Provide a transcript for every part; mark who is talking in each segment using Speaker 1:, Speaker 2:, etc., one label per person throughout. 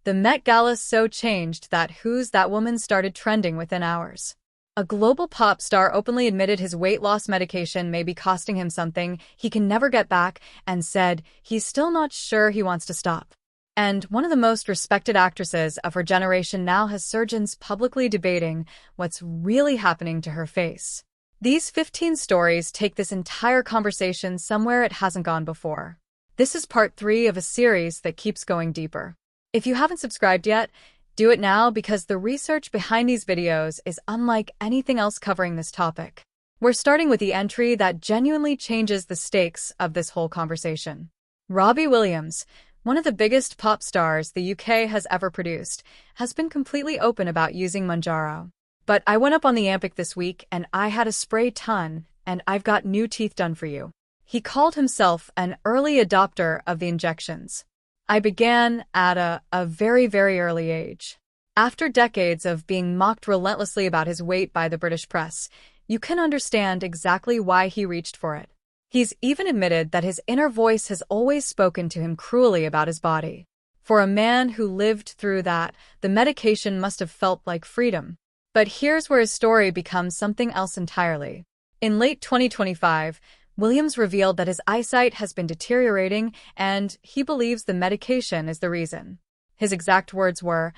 Speaker 1: The Met Gala so changed that "Who's That Woman" started trending within hours. A global pop star openly admitted his weight loss medication may be costing him something he can never get back and said he's still not sure he wants to stop. And one of the most respected actresses of her generation now has surgeons publicly debating what's really happening to her face. These 15 stories take this entire conversation somewhere it hasn't gone before. This is part 3 of a series that keeps going deeper. If you haven't subscribed yet, do it now because the research behind these videos is unlike anything else covering this topic. We're starting with the entry that genuinely changes the stakes of this whole conversation. Robbie Williams, one of the biggest pop stars the UK has ever produced, has been completely open about using Mounjaro. But I went up on the Ampic this week and I had a spray ton, and I've got new teeth done for you. He called himself an early adopter of the injections. I began at a very, very early age. After decades of being mocked relentlessly about his weight by the British press, you can understand exactly why he reached for it. He's even admitted that his inner voice has always spoken to him cruelly about his body. For a man who lived through that, the medication must have felt like freedom. But here's where his story becomes something else entirely. In late 2025, Williams revealed that his eyesight has been deteriorating and he believes the medication is the reason. His exact words were,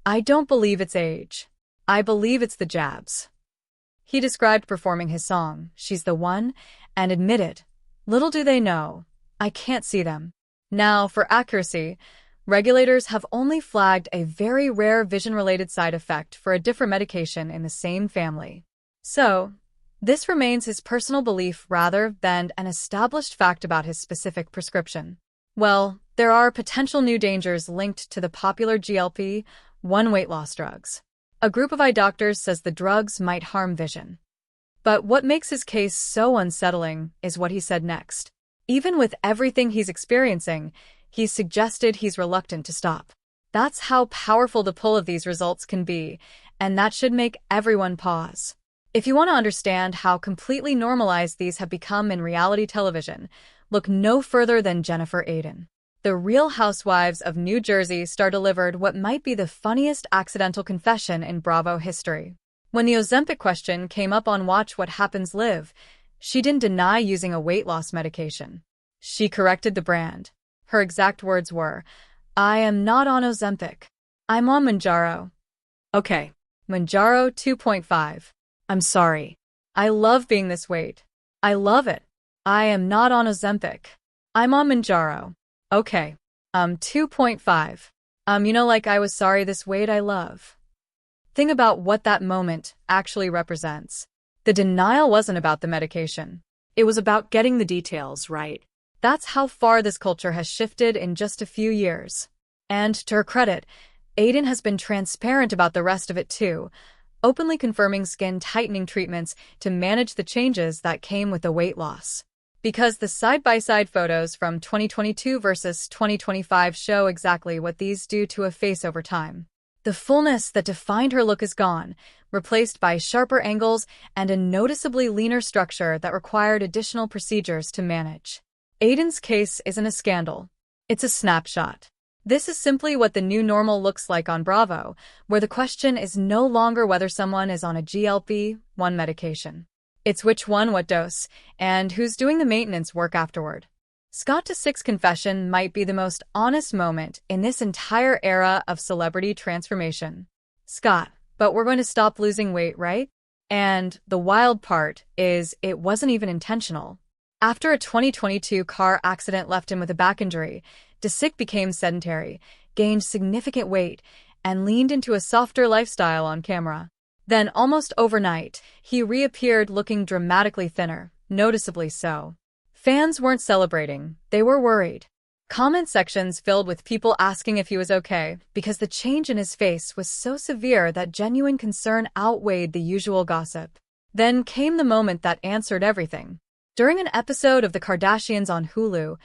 Speaker 1: "I don't believe it's age. I believe it's the jabs." He described performing his song, "She's the One," and admitted, "Little do they know, I can't see them." Now, for accuracy, regulators have only flagged a very rare vision-related side effect for a different medication in the same family. So, this remains his personal belief rather than an established fact about his specific prescription. Well, there are potential new dangers linked to the popular GLP-1 weight loss drugs. A group of eye doctors says the drugs might harm vision. But what makes his case so unsettling is what he said next. Even with everything he's experiencing, he's suggested he's reluctant to stop. That's how powerful the pull of these results can be, and that should make everyone pause. If you want to understand how completely normalized these have become in reality television, look no further than Jennifer Aydin. The Real Housewives of New Jersey star delivered what might be the funniest accidental confession in Bravo history. When the Ozempic question came up on Watch What Happens Live, she didn't deny using a weight loss medication. She corrected the brand. Her exact words were, "I am not on Ozempic. I'm on Mounjaro." Okay, Mounjaro 2.5. I'm sorry. I love being this weight. I love it. I am not on Ozempic. I'm on Mounjaro. Okay. 2.5. Like I was sorry this weight I love. Think about what that moment actually represents. The denial wasn't about the medication. It was about getting the details right. That's how far this culture has shifted in just a few years. And to her credit, Aydin has been transparent about the rest of it too, openly confirming skin tightening treatments to manage the changes that came with the weight loss. Because the side-by-side photos from 2022 versus 2025 show exactly what these do to a face over time. The fullness that defined her look is gone, replaced by sharper angles and a noticeably leaner structure that required additional procedures to manage. Aydin's case isn't a scandal. It's a snapshot. This is simply what the new normal looks like on Bravo, where the question is no longer whether someone is on a GLP-1 medication. It's which one, what dose, and who's doing the maintenance work afterward. Scott Disick's confession might be the most honest moment in this entire era of celebrity transformation. "Scott, but we're going to stop losing weight, right?" And the wild part is it wasn't even intentional. After a 2022 car accident left him with a back injury, Disick became sedentary, gained significant weight, and leaned into a softer lifestyle on camera. Then, almost overnight, he reappeared looking dramatically thinner, noticeably so. Fans weren't celebrating, they were worried. Comment sections filled with people asking if he was okay, because the change in his face was so severe that genuine concern outweighed the usual gossip. Then came the moment that answered everything. During an episode of The Kardashians on Hulu,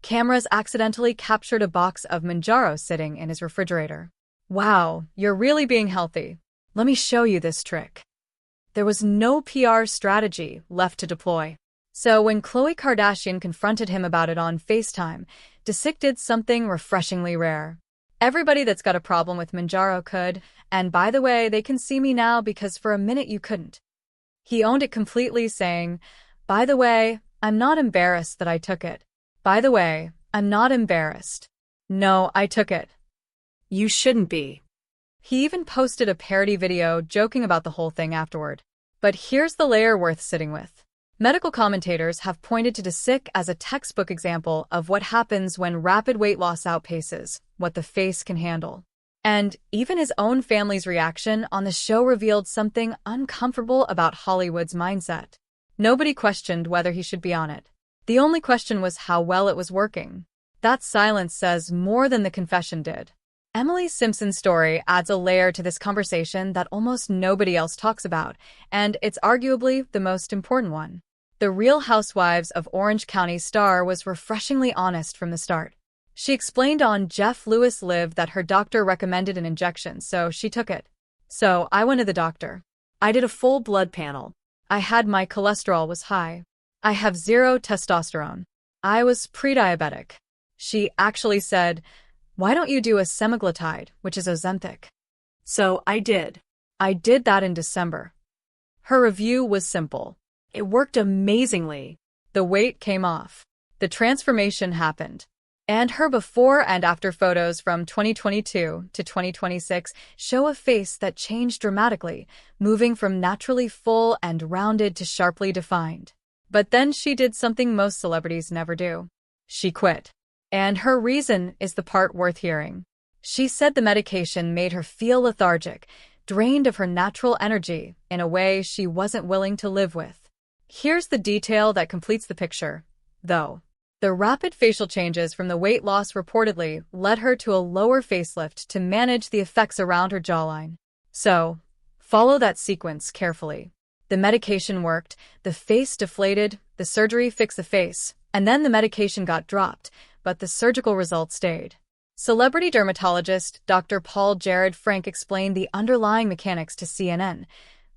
Speaker 1: cameras accidentally captured a box of Mounjaro sitting in his refrigerator. "Wow, you're really being healthy. Let me show you this trick." There was no PR strategy left to deploy. So when Khloe Kardashian confronted him about it on FaceTime, Disick did something refreshingly rare. Everybody that's got a problem with Manjaro could, and by the way, they can see me now because for a minute you couldn't. He owned it completely, saying, by the way, I'm not embarrassed that I took it. By the way, I'm not embarrassed. No, I took it. You shouldn't be. He even posted a parody video joking about the whole thing afterward. But here's the layer worth sitting with. Medical commentators have pointed to the sick as a textbook example of what happens when rapid weight loss outpaces what the face can handle. And even his own family's reaction on the show revealed something uncomfortable about Hollywood's mindset. Nobody questioned whether he should be on it. The only question was how well it was working. That silence says more than the confession did. Emily Simpson's story adds a layer to this conversation that almost nobody else talks about, and it's arguably the most important one. The Real Housewives of Orange County star was refreshingly honest from the start. She explained on Jeff Lewis Live that her doctor recommended an injection, so she took it. So I went to the doctor. I did a full blood panel. I had my cholesterol was high. I have 0 testosterone. I was pre-diabetic. She actually said, why don't you do a semaglutide, which is Ozempic? So I did. I did that in December. Her review was simple. It worked amazingly. The weight came off. The transformation happened. And her before and after photos from 2022 to 2026 show a face that changed dramatically, moving from naturally full and rounded to sharply defined. But then she did something most celebrities never do. She quit. And her reason is the part worth hearing. She said the medication made her feel lethargic, drained of her natural energy in a way she wasn't willing to live with. Here's the detail that completes the picture, though. The rapid facial changes from the weight loss reportedly led her to a lower facelift to manage the effects around her jawline. So, follow that sequence carefully. The medication worked, the face deflated, the surgery fixed the face, and then the medication got dropped, but the surgical results stayed. Celebrity dermatologist Dr. Paul Jared Frank explained the underlying mechanics to CNN,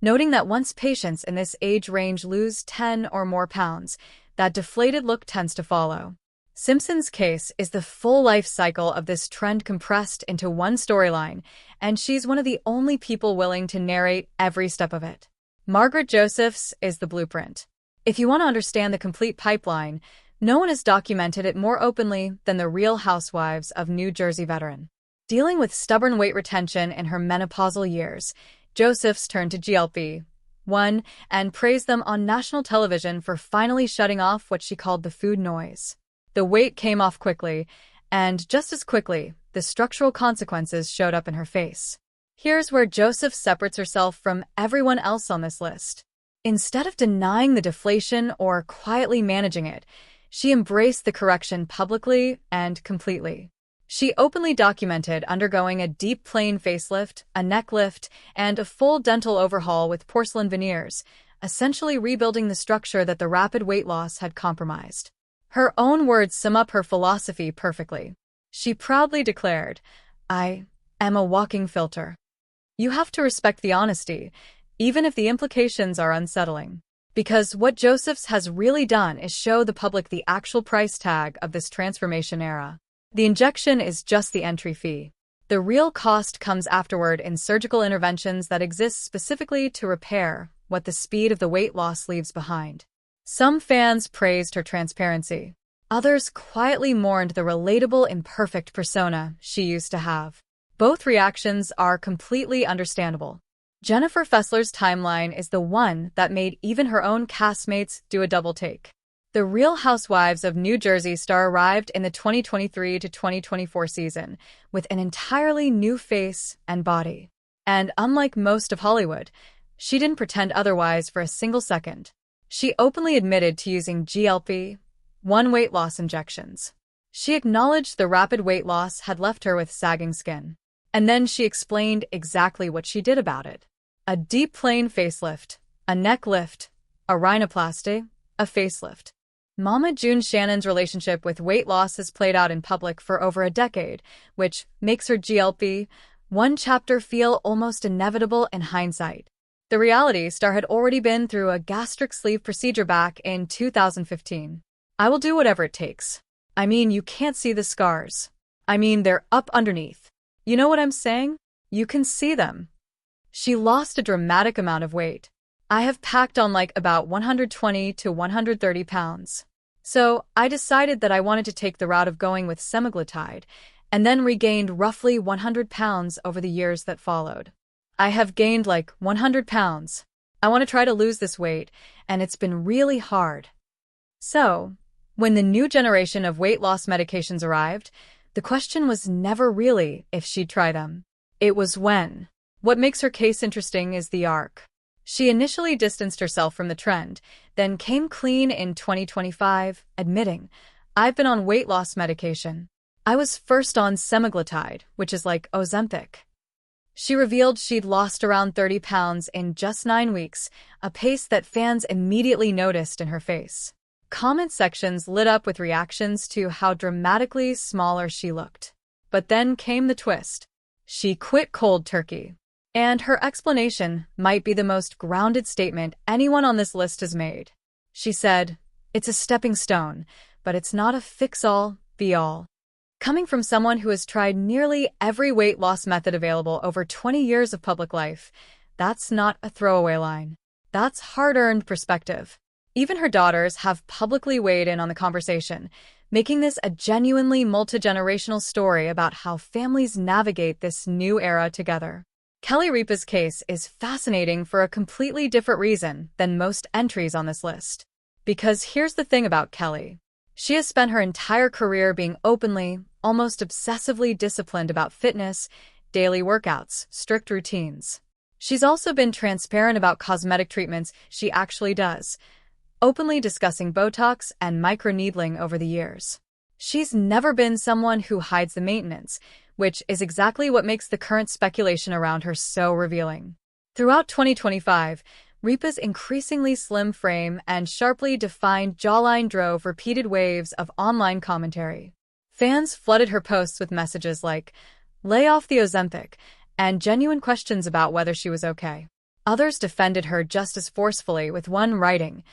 Speaker 1: noting that once patients in this age range lose 10 or more pounds, that deflated look tends to follow. Simpson's case is the full life cycle of this trend compressed into one storyline, and she's one of the only people willing to narrate every step of it. Margaret Joseph's is the blueprint. If you want to understand the complete pipeline, no one has documented it more openly than the Real Housewives of New Jersey veteran. Dealing with stubborn weight retention in her menopausal years, Joseph's turned to GLP-1 and praised them on national television for finally shutting off what she called the food noise. The weight came off quickly, and just as quickly, the structural consequences showed up in her face. Here's where Joseph separates herself from everyone else on this list. Instead of denying the deflation or quietly managing it, she embraced the correction publicly and completely. She openly documented undergoing a deep plane facelift, a neck lift, and a full dental overhaul with porcelain veneers, essentially rebuilding the structure that the rapid weight loss had compromised. Her own words sum up her philosophy perfectly. She proudly declared, "I am a walking filter." You have to respect the honesty, even if the implications are unsettling. Because what Joseph's has really done is show the public the actual price tag of this transformation era. The injection is just the entry fee. The real cost comes afterward in surgical interventions that exist specifically to repair what the speed of the weight loss leaves behind. Some fans praised her transparency. Others quietly mourned the relatable, imperfect persona she used to have. Both reactions are completely understandable. Jennifer Fessler's timeline is the one that made even her own castmates do a double take. The Real Housewives of New Jersey star arrived in the 2023 to 2024 season with an entirely new face and body. And unlike most of Hollywood, she didn't pretend otherwise for a single second. She openly admitted to using GLP-1 weight loss injections. She acknowledged the rapid weight loss had left her with sagging skin. And then she explained exactly what she did about it. A deep plane facelift, a neck lift, a rhinoplasty, a facelift. Mama June Shannon's relationship with weight loss has played out in public for over a decade, which makes her GLP-1 chapter feel almost inevitable in hindsight. The reality star had already been through a gastric sleeve procedure back in 2015. "I will do whatever it takes. I mean, you can't see the scars. I mean, they're up underneath. You know what I'm saying? You can see them. She lost a dramatic amount of weight. I have packed on like about 120 to 130 pounds. So I decided that I wanted to take the route of going with semaglutide and then regained roughly 100 pounds over the years that followed. I have gained like 100 pounds. I want to try to lose this weight, and it's been really hard. So, when the new generation of weight loss medications arrived, the question was never really if she'd try them. It was when. What makes her case interesting is the arc. She initially distanced herself from the trend, then came clean in 2025, admitting, "I've been on weight loss medication. I was first on semaglutide, which is like Ozempic." She revealed she'd lost around 30 pounds in just 9 weeks, a pace that fans immediately noticed in her face. Comment sections lit up with reactions to how dramatically smaller she looked. But then came the twist. She quit cold turkey. And her explanation might be the most grounded statement anyone on this list has made. She said, "It's a stepping stone, but it's not a fix-all, be-all." Coming from someone who has tried nearly every weight loss method available over 20 years of public life, that's not a throwaway line. That's hard-earned perspective. Even her daughters have publicly weighed in on the conversation, making this a genuinely multi-generational story about how families navigate this new era together. KeoRiley's case is fascinating for a completely different reason than most entries on this list. Because here's the thing about Kelly. She has spent her entire career being openly, almost obsessively disciplined about fitness, daily workouts, strict routines. She's also been transparent about cosmetic treatments she actually does, openly discussing Botox and microneedling over the years. She's never been someone who hides the maintenance, which is exactly what makes the current speculation around her so revealing. Throughout 2025, Ripa's increasingly slim frame and sharply defined jawline drove repeated waves of online commentary. Fans flooded her posts with messages like, "Lay off the Ozempic," and genuine questions about whether she was okay. Others defended her just as forcefully, with one writing,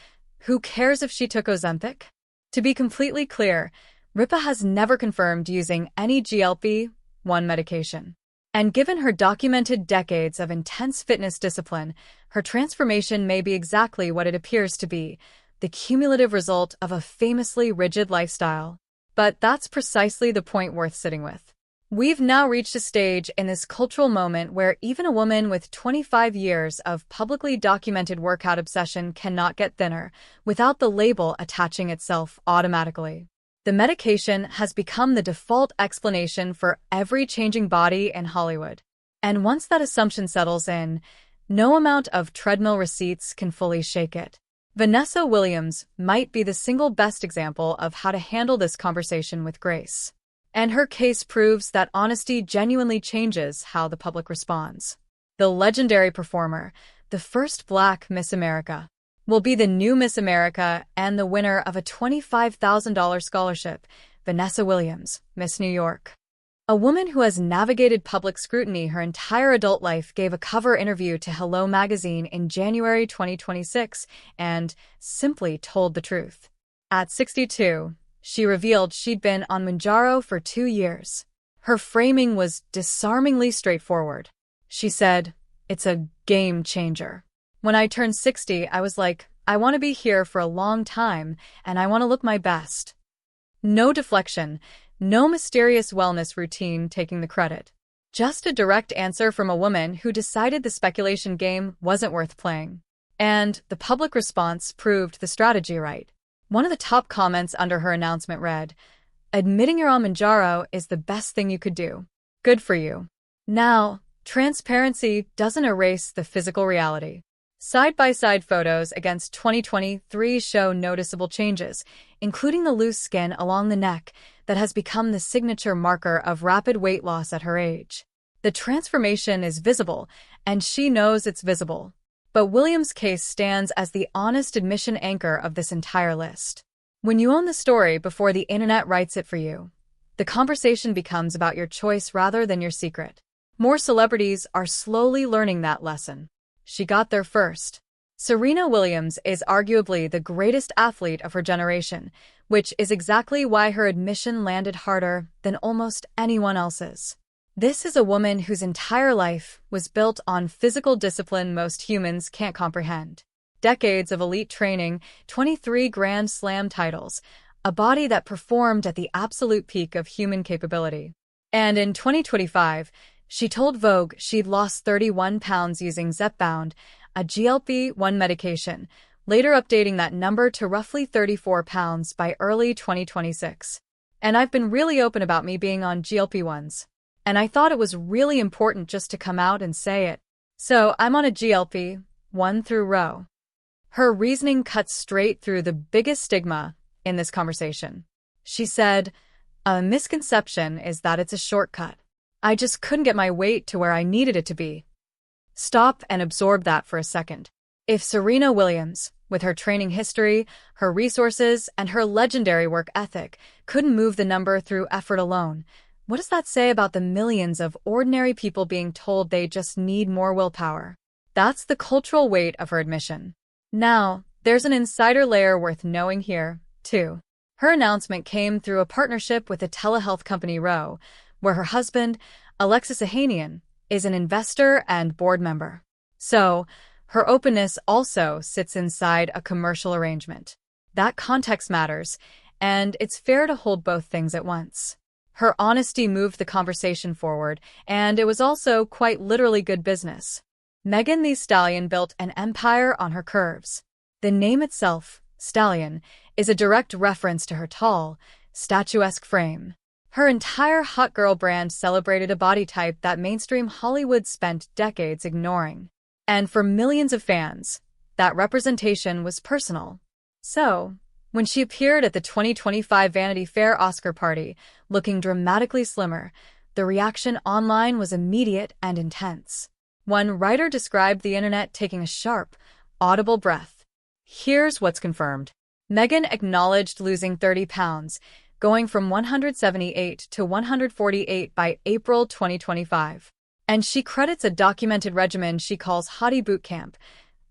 Speaker 1: "Who cares if she took Ozempic?" To be completely clear, Ripa has never confirmed using any GLP-1 medication. And given her documented decades of intense fitness discipline, her transformation may be exactly what it appears to be, the cumulative result of a famously rigid lifestyle. But that's precisely the point worth sitting with. We've now reached a stage in this cultural moment where even a woman with 25 years of publicly documented workout obsession cannot get thinner without the label attaching itself automatically. The medication has become the default explanation for every changing body in Hollywood. And once that assumption settles in, no amount of treadmill receipts can fully shake it. Vanessa Williams might be the single best example of how to handle this conversation with grace. And her case proves that honesty genuinely changes how the public responds. The legendary performer, the first Black Miss America, will be the new Miss America and the winner of a $25,000 scholarship, Vanessa Williams, Miss New York. A woman who has navigated public scrutiny her entire adult life gave a cover interview to Hello magazine in January 2026 and simply told the truth. At 62, she revealed she'd been on Mounjaro for 2 years. Her framing was disarmingly straightforward. She said, "It's a game changer. When I turned 60, I was like, I want to be here for a long time, and I want to look my best." No deflection, no mysterious wellness routine taking the credit. Just a direct answer from a woman who decided the speculation game wasn't worth playing. And the public response proved the strategy right. One of the top comments under her announcement read, "Admitting you're on Mounjaro is the best thing you could do. Good for you." Now, transparency doesn't erase the physical reality. Side-by-side photos against 2023 show noticeable changes, including the loose skin along the neck that has become the signature marker of rapid weight loss at her age. The transformation is visible, and she knows it's visible. But Williams' case stands as the honest admission anchor of this entire list. When you own the story before the internet writes it for you, the conversation becomes about your choice rather than your secret. More celebrities are slowly learning that lesson. She got there first. Serena Williams is arguably the greatest athlete of her generation, which is exactly why her admission landed harder than almost anyone else's. This is a woman whose entire life was built on physical discipline most humans can't comprehend. Decades of elite training, 23 Grand Slam titles, a body that performed at the absolute peak of human capability. And in 2025, she told Vogue she'd lost 31 pounds using Zepbound, a GLP-1 medication, later updating that number to roughly 34 pounds by early 2026. And I've been really open about me being on GLP-1s. And I thought it was really important just to come out and say it. So I'm on a GLP-1 through row. Her reasoning cuts straight through the biggest stigma in this conversation. She said, "A misconception is that it's a shortcut. I just couldn't get my weight to where I needed it to be." Stop and absorb that for a second. If Serena Williams, with her training history, her resources, and her legendary work ethic, couldn't move the number through effort alone, what does that say about the millions of ordinary people being told they just need more willpower? That's the cultural weight of her admission. Now, there's an insider layer worth knowing here, too. Her announcement came through a partnership with the telehealth company Ro, where her husband, Alexis Ohanian, is an investor and board member. So, her openness also sits inside a commercial arrangement. That context matters, and it's fair to hold both things at once. Her honesty moved the conversation forward, and it was also quite literally good business. Megan Thee Stallion built an empire on her curves. The name itself, Stallion, is a direct reference to her tall, statuesque frame. Her entire hot girl brand celebrated a body type that mainstream Hollywood spent decades ignoring. And for millions of fans, that representation was personal. So, when she appeared at the 2025 Vanity Fair Oscar party, looking dramatically slimmer, the reaction online was immediate and intense. One writer described the internet taking a sharp, audible breath. Here's what's confirmed. Megan acknowledged losing 30 pounds, going from 178 to 148 by April 2025. And she credits a documented regimen she calls Hottie Boot Camp,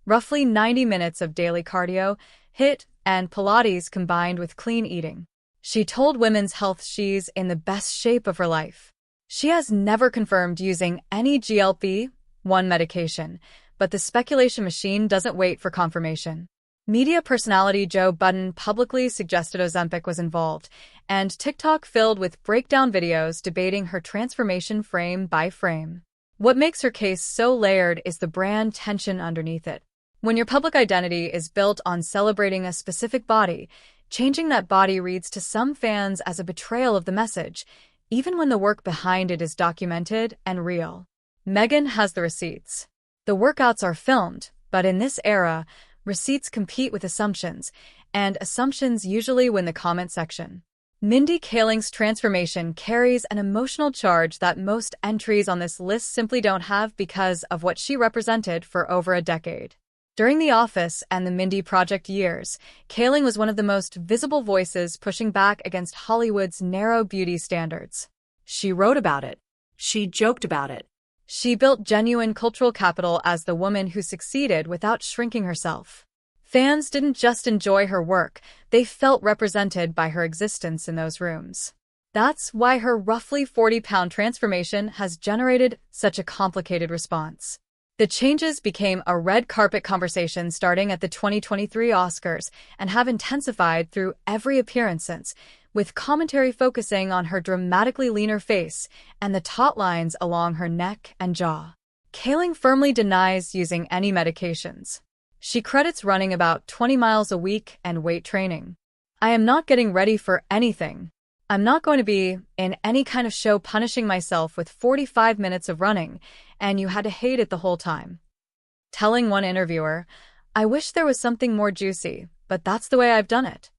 Speaker 1: roughly 90 minutes of daily cardio, HIIT, and Pilates combined with clean eating. She told Women's Health she's in the best shape of her life. She has never confirmed using any GLP-1 medication, but the speculation machine doesn't wait for confirmation. Media personality Joe Budden publicly suggested Ozempic was involved, and TikTok filled with breakdown videos debating her transformation frame by frame. What makes her case so layered is the brand tension underneath it. When your public identity is built on celebrating a specific body, changing that body reads to some fans as a betrayal of the message, even when the work behind it is documented and real. Megan has the receipts. The workouts are filmed, but in this era, receipts compete with assumptions, and assumptions usually win the comment section. Mindy Kaling's transformation carries an emotional charge that most entries on this list simply don't have because of what she represented for over a decade. During The Office and the Mindy Project years, Kaling was one of the most visible voices pushing back against Hollywood's narrow beauty standards. She wrote about it. She joked about it. She built genuine cultural capital as the woman who succeeded without shrinking herself. Fans didn't just enjoy her work, they felt represented by her existence in those rooms. That's why her roughly 40-pound transformation has generated such a complicated response. The changes became a red carpet conversation starting at the 2023 Oscars and have intensified through every appearance since, with commentary focusing on her dramatically leaner face and the taut lines along her neck and jaw. Kaling firmly denies using any medications. She credits running about 20 miles a week and weight training. "I am not getting ready for anything. I'm not going to be in any kind of show punishing myself with 45 minutes of running, and you had to hate it the whole time." Telling one interviewer, "I wish there was something more juicy, but that's the way I've done it."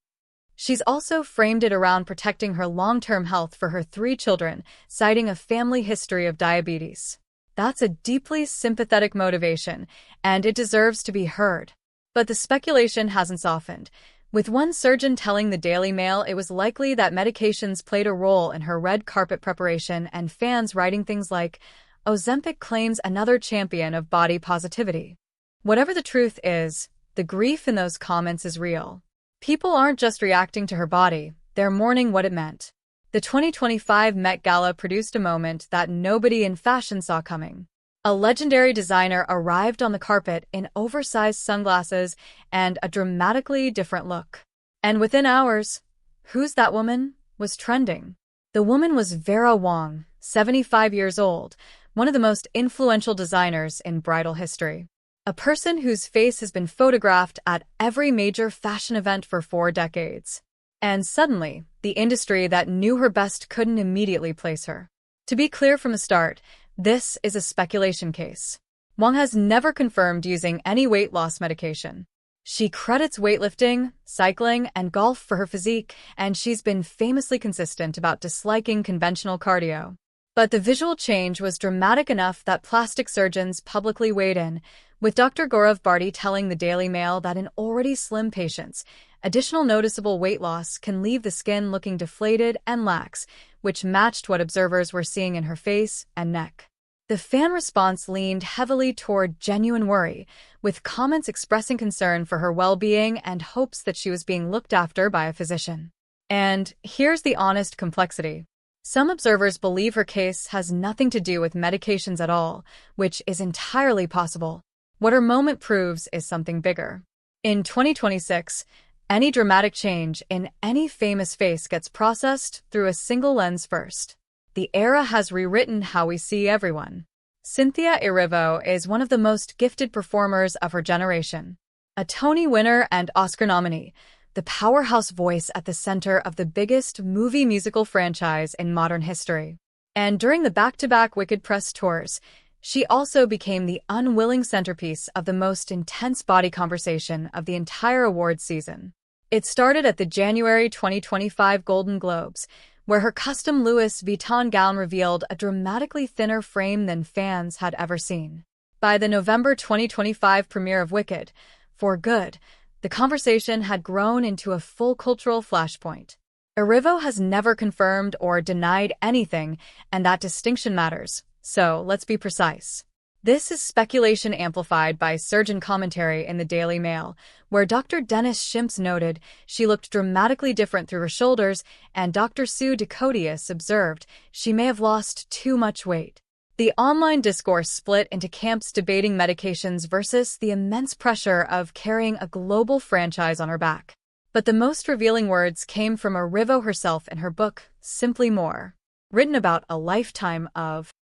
Speaker 1: She's also framed it around protecting her long-term health for her 3 children, citing a family history of diabetes. That's a deeply sympathetic motivation, and it deserves to be heard. But the speculation hasn't softened, with one surgeon telling the Daily Mail it was likely that medications played a role in her red carpet preparation and fans writing things like, "Ozempic claims another champion of body positivity." Whatever the truth is, the grief in those comments is real. People aren't just reacting to her body, they're mourning what it meant. The 2025 Met Gala produced a moment that nobody in fashion saw coming. A legendary designer arrived on the carpet in oversized sunglasses and a dramatically different look. And within hours, "Who's that woman?" was trending. The woman was Vera Wang, 75 years old, one of the most influential designers in bridal history. A person whose face has been photographed at every major fashion event for 4 decades. And suddenly, the industry that knew her best couldn't immediately place her. To be clear from the start, this is a speculation case. Wang has never confirmed using any weight loss medication. She credits weightlifting, cycling, and golf for her physique, and she's been famously consistent about disliking conventional cardio. But the visual change was dramatic enough that plastic surgeons publicly weighed in, with Dr. Gaurav Bharti telling the Daily Mail that in already slim patients, additional noticeable weight loss can leave the skin looking deflated and lax, which matched what observers were seeing in her face and neck. The fan response leaned heavily toward genuine worry, with comments expressing concern for her well-being and hopes that she was being looked after by a physician. And here's the honest complexity. Some observers believe her case has nothing to do with medications at all, which is entirely possible. What her moment proves is something bigger. In 2026, any dramatic change in any famous face gets processed through a single lens first. The era has rewritten how we see everyone. Cynthia Erivo is one of the most gifted performers of her generation. A Tony winner and Oscar nominee, the powerhouse voice at the center of the biggest movie musical franchise in modern history. And during the back-to-back Wicked press tours, she also became the unwilling centerpiece of the most intense body conversation of the entire awards season. It started at the January 2025 Golden Globes, where her custom Louis Vuitton gown revealed a dramatically thinner frame than fans had ever seen. By the November 2025 premiere of Wicked, for good, the conversation had grown into a full cultural flashpoint. Erivo has never confirmed or denied anything, and that distinction matters, so let's be precise. This is speculation amplified by surgeon commentary in the Daily Mail, where Dr. Dennis Shimps noted she looked dramatically different through her shoulders, and Dr. Sue Decodius observed she may have lost too much weight. The online discourse split into camps debating medications versus the immense pressure of carrying a global franchise on her back. But the most revealing words came from Erivo herself in her book, Simply More, written about a lifetime of